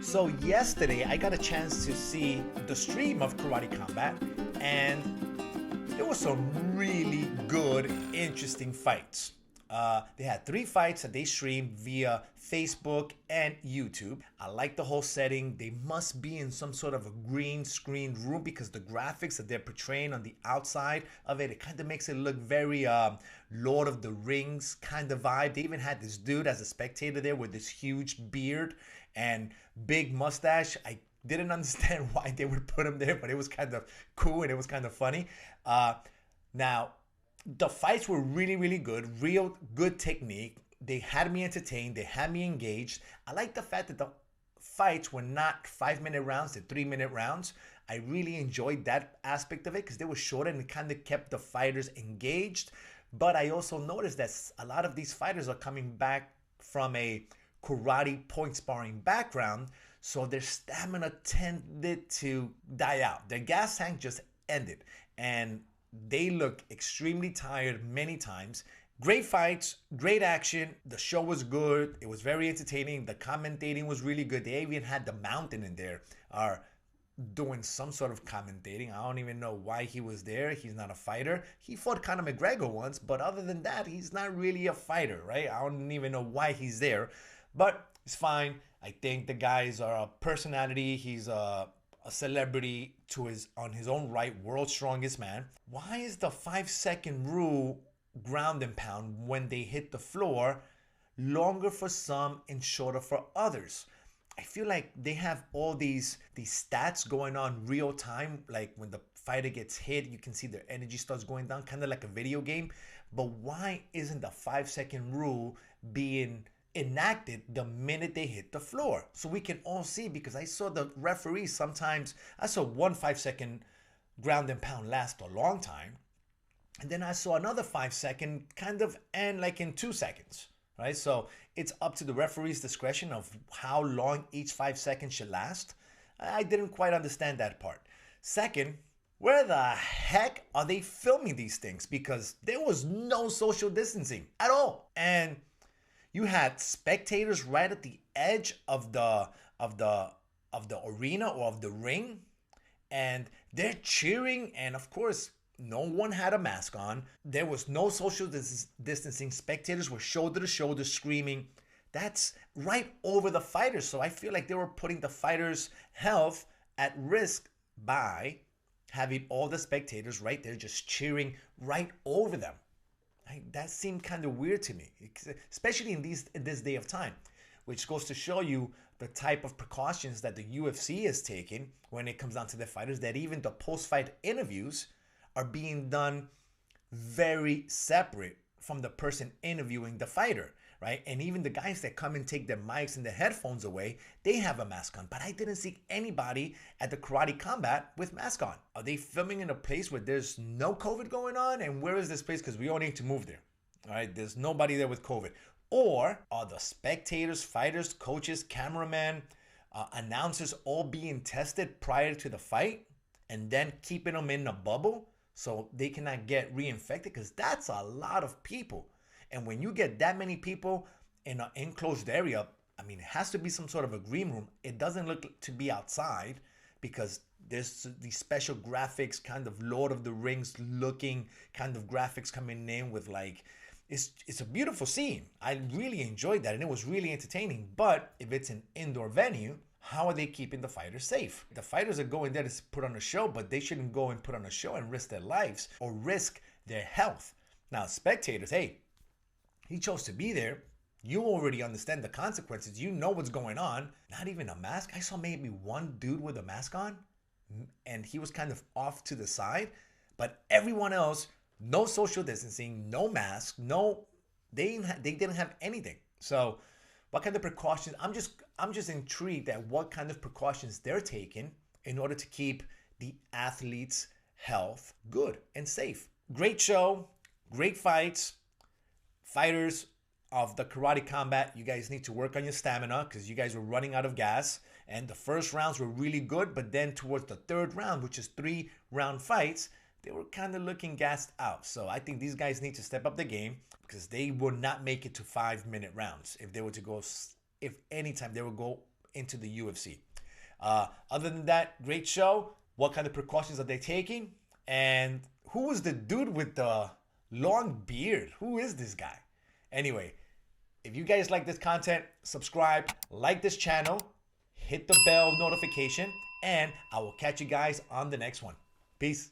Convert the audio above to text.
So yesterday I got a chance to see the stream of Karate Combat, and there were some really good, interesting fights. They had 3 fights that they streamed via Facebook and YouTube. I like the whole setting. They must be in some sort of a green screen room because the graphics that they're portraying on the outside of it kind of makes it look very Lord of the Rings kind of vibe. They even had this dude as a spectator there with this huge beard and big mustache. I didn't understand why they would put him there, but it was kind of cool and it was kind of funny. Now, the fights were really, really good, real good technique. They had me entertained, they had me engaged. I like the fact that the fights were not 5-minute rounds, they're 3-minute rounds. I really enjoyed that aspect of it because they were shorter and it kind of kept the fighters engaged. But I also noticed that a lot of these fighters are coming back from a karate point sparring background, so their stamina tended to die out. Their gas tank just ended, and they look extremely tired many times. Great fights, great action. The show was good. It was very entertaining. The commentating was really good. They even had the Mountain in there doing some sort of commentating. I don't even know why he was there. He's not a fighter. He fought Conor McGregor once, but other than that, he's not really a fighter, right? I don't even know why he's there, but it's fine. I think the guys are a personality. He's a celebrity on his own right, world's strongest man. Why is the 5-second rule ground and pound when they hit the floor longer for some and shorter for others? I feel like they have all these stats going on real time. Like when the fighter gets hit, you can see their energy starts going down, kind of like a video game. But why isn't the 5-second rule being enacted the minute they hit the floor, so we can all see? Because I saw the referees sometimes, I saw one 5-second ground and pound last a long time, and then I saw another 5-second kind of end like in 2 seconds, right? So it's up to the referee's discretion of how long each 5 seconds should last. I didn't quite understand that part. Second, where the heck are they filming these things? Because there was no social distancing at all, and you had spectators right at the edge of the arena or of the ring, and they're cheering, and of course no one had a mask on. There was no social distancing. Spectators were shoulder to shoulder screaming. That's right over the fighters. So I feel like they were putting the fighters' health at risk by having all the spectators right there just cheering right over them. That seemed kind of weird to me, especially in this day of time, which goes to show you the type of precautions that the UFC is taking when it comes down to the fighters, that even the post-fight interviews are being done very separate from the person interviewing the fighter, right? And even the guys that come and take their mics and their headphones away, they have a mask on. But I didn't see anybody at the Karate Combat with mask on. Are they filming in a place where there's no COVID going on? And where is this place? Because we all need to move there, all right? There's nobody there with COVID. Or are the spectators, fighters, coaches, cameramen, announcers all being tested prior to the fight and then keeping them in a bubble so they cannot get reinfected? Because that's a lot of people. And when you get that many people in an enclosed area, I mean, it has to be some sort of a green room. It doesn't look to be outside because there's these special graphics, kind of Lord of the Rings looking kind of graphics coming in with like, it's a beautiful scene. I really enjoyed that and it was really entertaining. But if it's an indoor venue, how are they keeping the fighters safe? The fighters are going there to put on a show, but they shouldn't go and put on a show and risk their lives or risk their health. Now, spectators, hey, he chose to be there. You already understand the consequences. You know what's going on. Not even a mask. I saw maybe one dude with a mask on, and he was kind of off to the side. But everyone else, no social distancing, no mask, they didn't have anything. So what kind of precautions? I'm just intrigued at what kind of precautions they're taking in order to keep the athletes' health good and safe. Great show, great fights. Fighters of the Karate Combat, you guys need to work on your stamina because you guys were running out of gas. And the first rounds were really good, but then towards the third round, which is 3-round fights, they were kind of looking gassed out. So I think these guys need to step up the game because they will not make it to 5-minute rounds if they were to go, if anytime they will go into the UFC. Other than that, great show. What kind of precautions are they taking? And who was the dude with the long beard? Who is this guy? Anyway, if you guys like this content, subscribe, like this channel, hit the bell notification, and I will catch you guys on the next one. Peace.